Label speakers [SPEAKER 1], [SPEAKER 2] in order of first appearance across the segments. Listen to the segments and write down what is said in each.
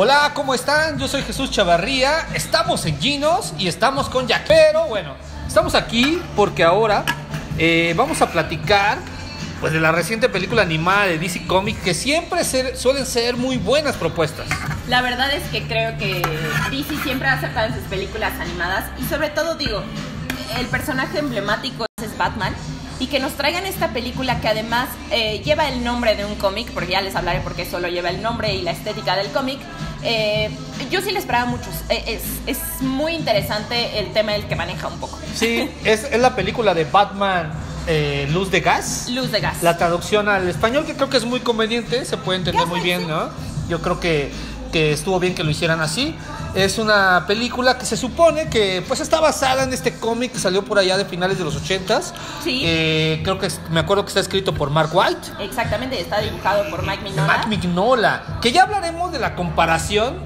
[SPEAKER 1] Hola, ¿cómo están? Yo soy Jesús Chavarría, estamos en Ginos y estamos con Jack. Pero bueno, estamos aquí porque ahora vamos a platicar pues de la reciente película animada de DC Comics, que siempre suelen ser muy buenas propuestas.
[SPEAKER 2] La verdad es que creo que DC siempre ha acertado en sus películas animadas y sobre todo el personaje emblemático es Batman. Y que nos traigan esta película que además lleva el nombre de un cómic, porque ya les hablaré por qué solo lleva el nombre y la estética del cómic. Yo sí le esperaba mucho. Es muy interesante el tema del que maneja un poco.
[SPEAKER 1] Sí, es la película de Batman, Luz de Gas.
[SPEAKER 2] Luz de Gas.
[SPEAKER 1] La traducción al español, que creo que es muy conveniente, se puede entender muy bien, ¿no? Yo creo que estuvo bien que lo hicieran así. Es una película que se supone que pues está basada en este cómic que salió por allá de finales de los 80s.
[SPEAKER 2] Sí.
[SPEAKER 1] Creo que me acuerdo que está escrito por Mark White.
[SPEAKER 2] Exactamente, está dibujado por Mike Mignola.
[SPEAKER 1] Mike Mignola, que ya hablaremos de la comparación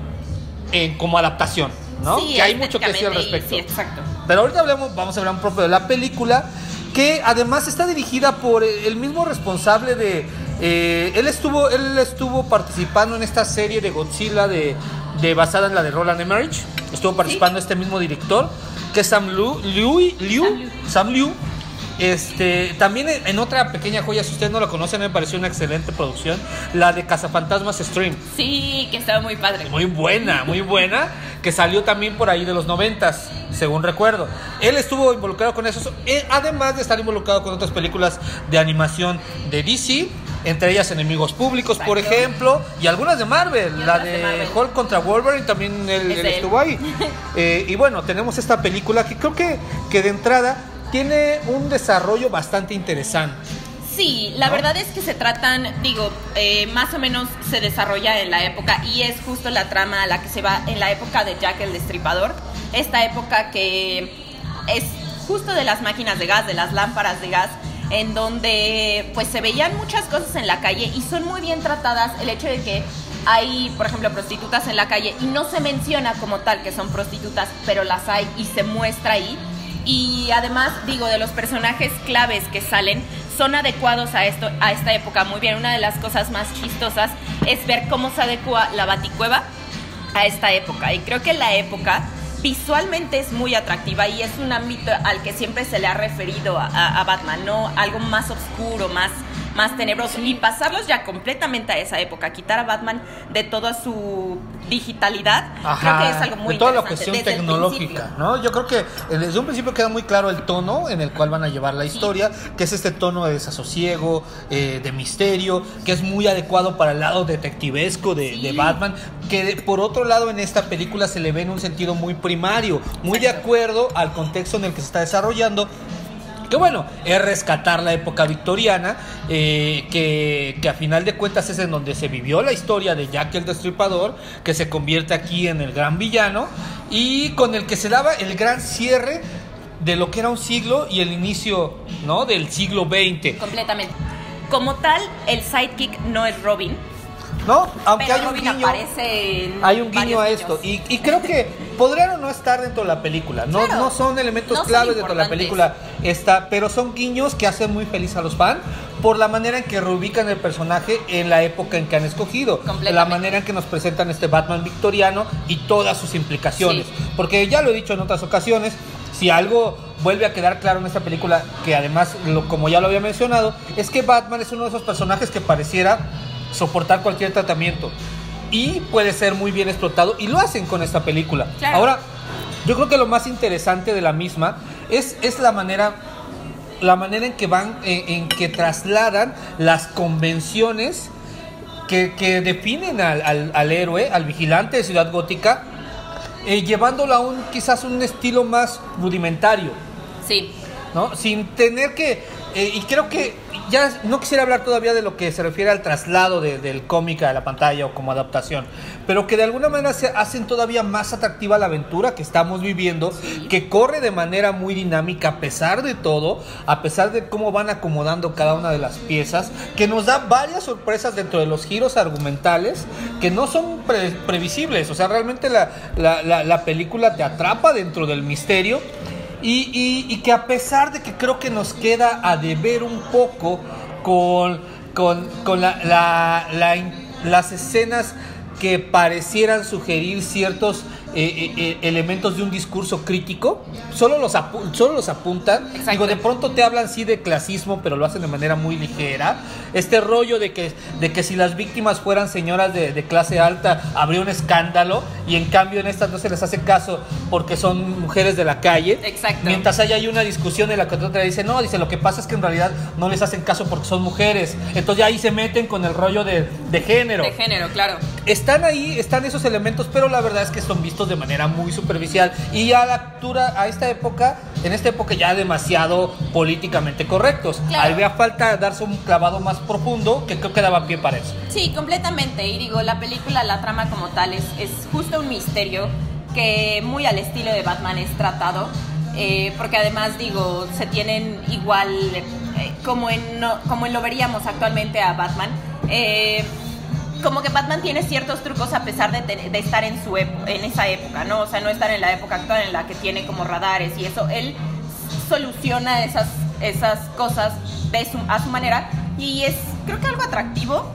[SPEAKER 1] como adaptación, ¿no?
[SPEAKER 2] Sí,
[SPEAKER 1] que hay mucho que decir al respecto.
[SPEAKER 2] Sí, exacto.
[SPEAKER 1] Pero ahorita vamos a hablar un poco de la película, que además está dirigida por el mismo responsable de... él estuvo participando en esta serie de Godzilla basada en la de Roland Emmerich. Estuvo participando este mismo director, que es Sam Liu. También en otra pequeña joya, si ustedes no la conocen, me pareció una excelente producción, la de Cazafantasmas Stream.
[SPEAKER 2] Sí, que estaba muy padre.
[SPEAKER 1] Muy buena, que salió también por ahí de los 90s, según recuerdo. Él estuvo involucrado con eso, además de estar involucrado con otras películas de animación de DC, entre ellas Enemigos Públicos, por ejemplo, y algunas de Marvel. La de Hulk contra Wolverine también él estuvo ahí. Y bueno, tenemos esta película que creo que de entrada tiene un desarrollo bastante interesante.
[SPEAKER 2] Sí, la verdad es que se tratan, más o menos se desarrolla en la época, y es justo la trama a la que se va en la época de Jack el Destripador. Esta época que es justo de las máquinas de gas, de las lámparas de gas, en donde pues se veían muchas cosas en la calle y son muy bien tratadas. El hecho de que hay, por ejemplo, prostitutas en la calle y no se menciona como tal que son prostitutas, pero las hay y se muestra ahí. Y además, de los personajes claves que salen, son adecuados a esta época muy bien. Una de las cosas más chistosas es ver cómo se adecua la Baticueva a esta época. Y creo que la época visualmente es muy atractiva y es un ámbito al que siempre se le ha referido a Batman, ¿no? Algo más oscuro, más tenebroso, y pasarlos ya completamente a esa época, quitar a Batman de toda su digitalidad. Ajá, creo que es algo muy
[SPEAKER 1] de toda
[SPEAKER 2] interesante.
[SPEAKER 1] La cuestión tecnológica, ¿no? Yo creo que desde un principio queda muy claro el tono en el cual van a llevar la historia, que es este tono de desasosiego, de misterio, que es muy adecuado para el lado detectivesco de Batman, que por otro lado en esta película se le ve en un sentido muy primario, muy de acuerdo al contexto en el que se está desarrollando. Que bueno, es rescatar la época victoriana, que a final de cuentas es en donde se vivió la historia de Jack el Destripador, que se convierte aquí en el gran villano y con el que se daba el gran cierre de lo que era un siglo y el inicio, ¿no?, del siglo XX.
[SPEAKER 2] Completamente. Como tal, el sidekick no es Robin,
[SPEAKER 1] ¿no? Aunque
[SPEAKER 2] pero
[SPEAKER 1] hay un
[SPEAKER 2] Robin
[SPEAKER 1] guiño,
[SPEAKER 2] hay
[SPEAKER 1] un guiño a esto, y creo que podrían o no estar dentro de la película, no, claro, no son elementos claves dentro de la película, pero son guiños que hacen muy feliz a los fans por la manera en que reubican el personaje en la época en que han escogido, la manera en que nos presentan este Batman victoriano y todas sus implicaciones, porque ya lo he dicho en otras ocasiones, si algo vuelve a quedar claro en esta película, que además, como ya lo había mencionado, es que Batman es uno de esos personajes que pareciera soportar cualquier tratamiento y puede ser muy bien explotado, y lo hacen con esta película. Claro. Ahora, yo creo que lo más interesante de la misma es la manera en que van, en que trasladan las convenciones que definen al héroe, al vigilante de Ciudad Gótica, llevándolo a quizás un estilo más rudimentario.
[SPEAKER 2] Sí.
[SPEAKER 1] ¿No? Sin tener que... y creo que ya no quisiera hablar todavía de lo que se refiere al traslado del cómic a la pantalla o como adaptación, pero que de alguna manera se hacen todavía más atractiva la aventura que estamos viviendo, que corre de manera muy dinámica a pesar de todo, a pesar de cómo van acomodando cada una de las piezas, que nos da varias sorpresas dentro de los giros argumentales que no son previsibles. O sea, realmente la película te atrapa dentro del misterio. Y que a pesar de que creo que nos queda a deber un poco con las escenas que parecieran sugerir ciertos elementos de un discurso crítico, solo los apuntan.
[SPEAKER 2] Exacto.
[SPEAKER 1] Digo, de pronto te hablan sí de clasismo, pero lo hacen de manera muy ligera. Este rollo de que si las víctimas fueran señoras de clase alta habría un escándalo, y en cambio en estas no se les hace caso porque son mujeres de la calle.
[SPEAKER 2] Exacto.
[SPEAKER 1] Mientras hay una discusión en la que otra dice, no, dice, lo que pasa es que en realidad no les hacen caso porque son mujeres. Entonces ya ahí se meten con el rollo de género.
[SPEAKER 2] De género, claro.
[SPEAKER 1] Están ahí, están esos elementos, pero la verdad es que son vistos de manera muy superficial, y a en esta época ya demasiado políticamente correctos.
[SPEAKER 2] Claro.
[SPEAKER 1] Había falta darse un clavado más profundo, que creo que daba pie para eso.
[SPEAKER 2] Sí, completamente. Y digo, la película, la trama como tal es justo un misterio que muy al estilo de Batman es tratado, porque además, digo, se tienen igual como en lo veríamos actualmente a Batman. Como que Batman tiene ciertos trucos a pesar de estar en esa época, ¿no? O sea, no estar en la época actual en la que tiene como radares y eso. Él soluciona esas cosas a su manera, y es, creo que, algo atractivo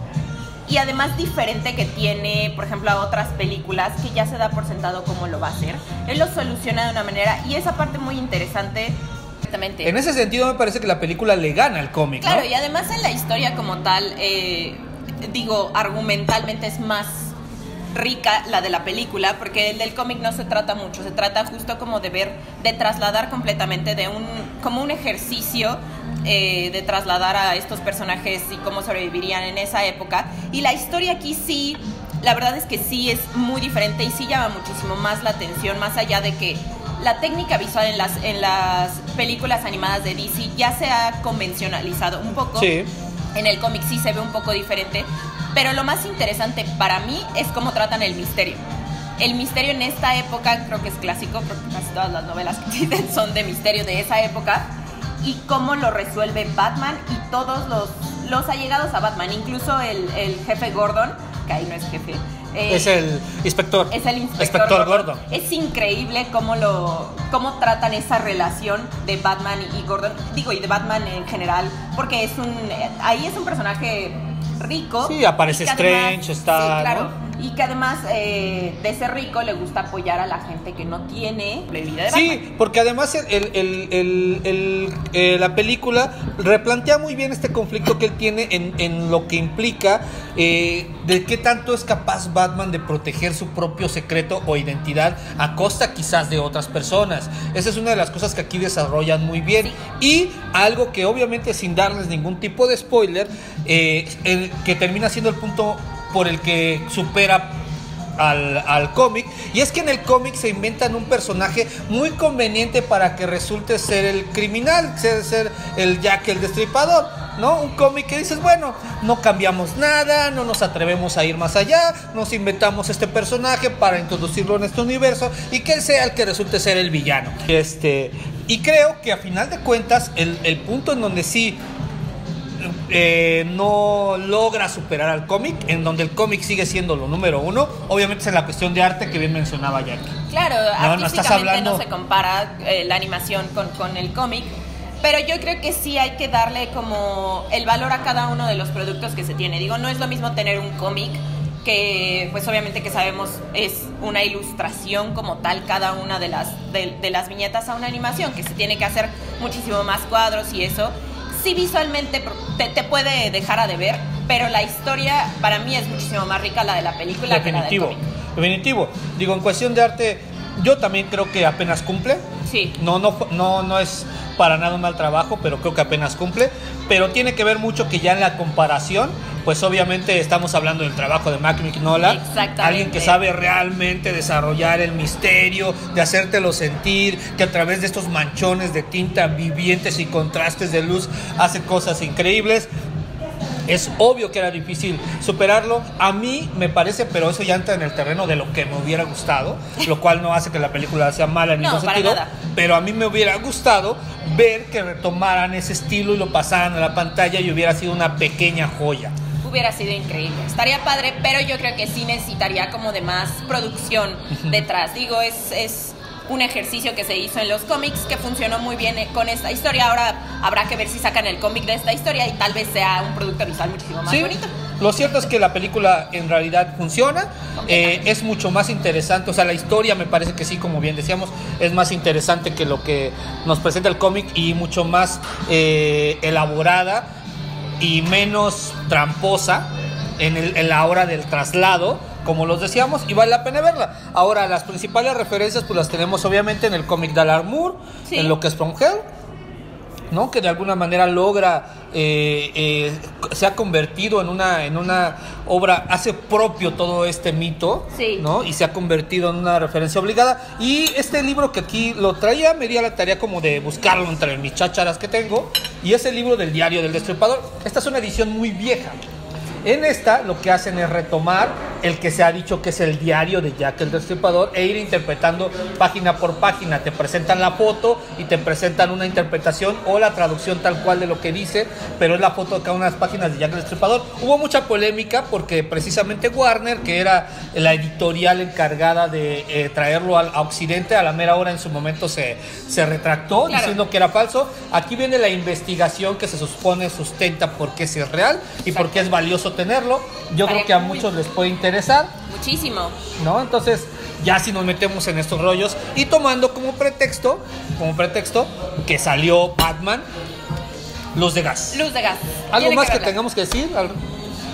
[SPEAKER 2] y además diferente que tiene, por ejemplo, a otras películas que ya se da por sentado cómo lo va a hacer. Él lo soluciona de una manera, y esa parte muy interesante. Exactamente.
[SPEAKER 1] En ese sentido me parece que la película le gana al cómic,
[SPEAKER 2] claro,
[SPEAKER 1] ¿no?
[SPEAKER 2] Y además en la historia como tal, digo, argumentalmente es más rica la de la película, porque el del cómic no se trata mucho, se trata justo como de trasladar completamente como un ejercicio de trasladar a estos personajes y cómo sobrevivirían en esa época. Y la historia aquí sí, la verdad es que sí es muy diferente y sí llama muchísimo más la atención, más allá de que la técnica visual en las películas animadas de DC ya se ha convencionalizado un poco.
[SPEAKER 1] Sí.
[SPEAKER 2] En el cómic sí se ve un poco diferente, pero lo más interesante para mí es cómo tratan el misterio. El misterio en esta época creo que es clásico, porque casi todas las novelas que existen son de misterio de esa época, y cómo lo resuelve Batman y todos los allegados a Batman, incluso el jefe Gordon, que ahí no es jefe.
[SPEAKER 1] Es el inspector.
[SPEAKER 2] Es el inspector
[SPEAKER 1] Gordon.
[SPEAKER 2] Es increíble cómo tratan esa relación de Batman y Gordon, digo, y de Batman en general, porque ahí es un personaje rico.
[SPEAKER 1] Sí, aparece Strange,
[SPEAKER 2] además,
[SPEAKER 1] está,
[SPEAKER 2] sí, claro,
[SPEAKER 1] ¿no?
[SPEAKER 2] Y que además de ser rico le gusta apoyar a la gente que no tiene la vida de Batman.
[SPEAKER 1] Sí, porque además la película replantea muy bien este conflicto que él tiene en lo que implica de qué tanto es capaz Batman de proteger su propio secreto o identidad a costa quizás de otras personas. Esa es una de las cosas que aquí desarrollan muy bien.
[SPEAKER 2] Sí.
[SPEAKER 1] Y algo que obviamente, sin darles ningún tipo de spoiler, que termina siendo el punto por el que supera al cómic, y es que en el cómic se inventan un personaje muy conveniente para que resulte ser el criminal, ser el Jack el Destripador, ¿no? Un cómic que dices, bueno, no cambiamos nada, no nos atrevemos a ir más allá, nos inventamos este personaje para introducirlo en este universo y que él sea el que resulte ser el villano. Y creo que a final de cuentas el punto en donde sí no logra superar al cómic, en donde el cómic sigue siendo lo número uno, obviamente es en la cuestión de arte que bien mencionaba Jackie.
[SPEAKER 2] Claro, artísticamente no se compara la animación con el cómic, pero yo creo que sí hay que darle como el valor a cada uno de los productos que se tiene. Digo, no es lo mismo tener un cómic que, pues obviamente que sabemos es una ilustración como tal cada una de las viñetas, a una animación que se tiene que hacer muchísimo más cuadros y eso. Sí, visualmente te puede dejar a deber, pero la historia para mí es muchísimo más rica la de la película.
[SPEAKER 1] Definitivo,
[SPEAKER 2] que la del cómic.
[SPEAKER 1] Definitivo. Digo, en cuestión de arte, yo también creo que apenas cumple.
[SPEAKER 2] Sí.
[SPEAKER 1] No es para nada un mal trabajo, pero creo que apenas cumple. Pero tiene que ver mucho que ya en la comparación, pues obviamente estamos hablando del trabajo de Mike Mignola.
[SPEAKER 2] Exactamente.
[SPEAKER 1] Alguien que sabe realmente desarrollar el misterio, de hacértelo sentir, que a través de estos manchones de tinta vivientes y contrastes de luz hace cosas increíbles. Es obvio que era difícil superarlo. A mí me parece, pero eso ya entra en el terreno de lo que me hubiera gustado, lo cual no hace que la película sea mala en ningún sentido. Nada. Pero a mí me hubiera gustado ver que retomaran ese estilo y lo pasaran a la pantalla y hubiera sido una pequeña joya.
[SPEAKER 2] Hubiera sido increíble, estaría padre, pero yo creo que sí necesitaría como de más producción detrás. Digo, es un ejercicio que se hizo en los cómics que funcionó muy bien con esta historia. Ahora habrá que ver si sacan el cómic de esta historia y tal vez sea un producto visual muchísimo más bonito.
[SPEAKER 1] Lo cierto es que la película en realidad funciona, es mucho más interesante, o sea, la historia me parece que sí, como bien decíamos, es más interesante que lo que nos presenta el cómic y mucho más elaborada y menos tramposa en la hora del traslado, como los decíamos, y vale la pena verla. Ahora, las principales referencias pues las tenemos obviamente en el cómic de Alan Moore, sí, en lo que es From Hell, ¿no? Que de alguna manera logra, se ha convertido en una obra, hace propio todo este mito, sí, ¿no? Y se ha convertido en una referencia obligada. Y este libro que aquí lo traía, me di a la tarea como de buscarlo entre mis chácharas que tengo, y es el libro del Diario del Destripador. Esta es una edición muy vieja. En esta lo que hacen es retomar el que se ha dicho que es el diario de Jack el Destripador e ir interpretando página por página. Te presentan la foto y te presentan una interpretación o la traducción tal cual de lo que dice, pero es la foto de cada una de las páginas de Jack el Destripador. Hubo mucha polémica porque precisamente Warner, que era la editorial encargada de traerlo a Occidente, a la mera hora en su momento se retractó, claro, diciendo que era falso. Aquí viene la investigación que se supone sustenta por qué es real y por qué es valioso tenerlo. Yo creo que a muchos les puede interesar
[SPEAKER 2] muchísimo,
[SPEAKER 1] ¿no? Entonces, ya si nos metemos en estos rollos y tomando como pretexto que salió Batman, Luz de Gas. ¿Algo más que tengamos que decir?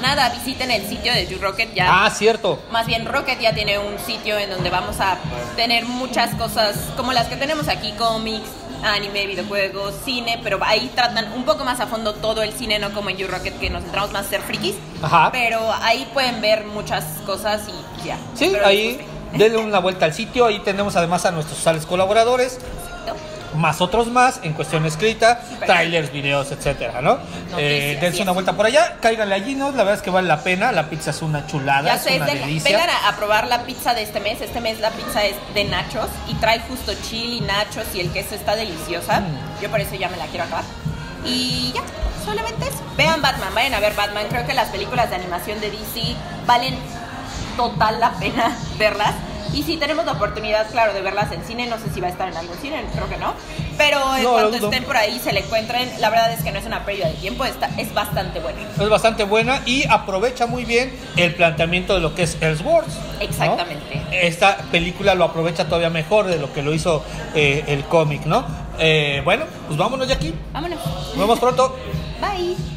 [SPEAKER 2] Nada, visiten el sitio de You Rocket ya.
[SPEAKER 1] Ah, cierto.
[SPEAKER 2] Más bien, Rocket ya tiene un sitio en donde vamos a tener muchas cosas como las que tenemos aquí, cómics, anime, videojuegos, cine, pero ahí tratan un poco más a fondo todo el cine, no como en You Rocket, que nos centramos más a ser frikis. Ajá. Pero ahí pueden ver muchas cosas y ya.
[SPEAKER 1] Sí, ahí denle una vuelta al sitio. Ahí tenemos además a nuestros sales colaboradores. Más otros más en cuestión escrita, trailers, videos, etcétera, ¿no? Dense una vuelta por allá, cáiganle allí, ¿no? La verdad es que vale la pena, la pizza es una chulada, es una delicia.
[SPEAKER 2] Vengan a probar la pizza de este mes la pizza es de nachos y trae justo chili, nachos y el queso está deliciosa. Yo por eso ya me la quiero acabar. Y ya, solamente eso. Vean Batman, vayan a ver Batman, creo que las películas de animación de DC valen total la pena verlas. Y si tenemos la oportunidad, claro, de verlas en cine, no sé si va a estar en algún cine, creo que no. Pero en cuanto estén por ahí, se le encuentren, la verdad es que no es una pérdida de tiempo, es bastante buena.
[SPEAKER 1] Es bastante buena y aprovecha muy bien el planteamiento de lo que es Elseworlds.
[SPEAKER 2] Exactamente.
[SPEAKER 1] ¿No? Esta película lo aprovecha todavía mejor de lo que lo hizo el cómic, ¿no? Bueno, pues vámonos de aquí.
[SPEAKER 2] Vámonos.
[SPEAKER 1] Nos vemos pronto.
[SPEAKER 2] Bye.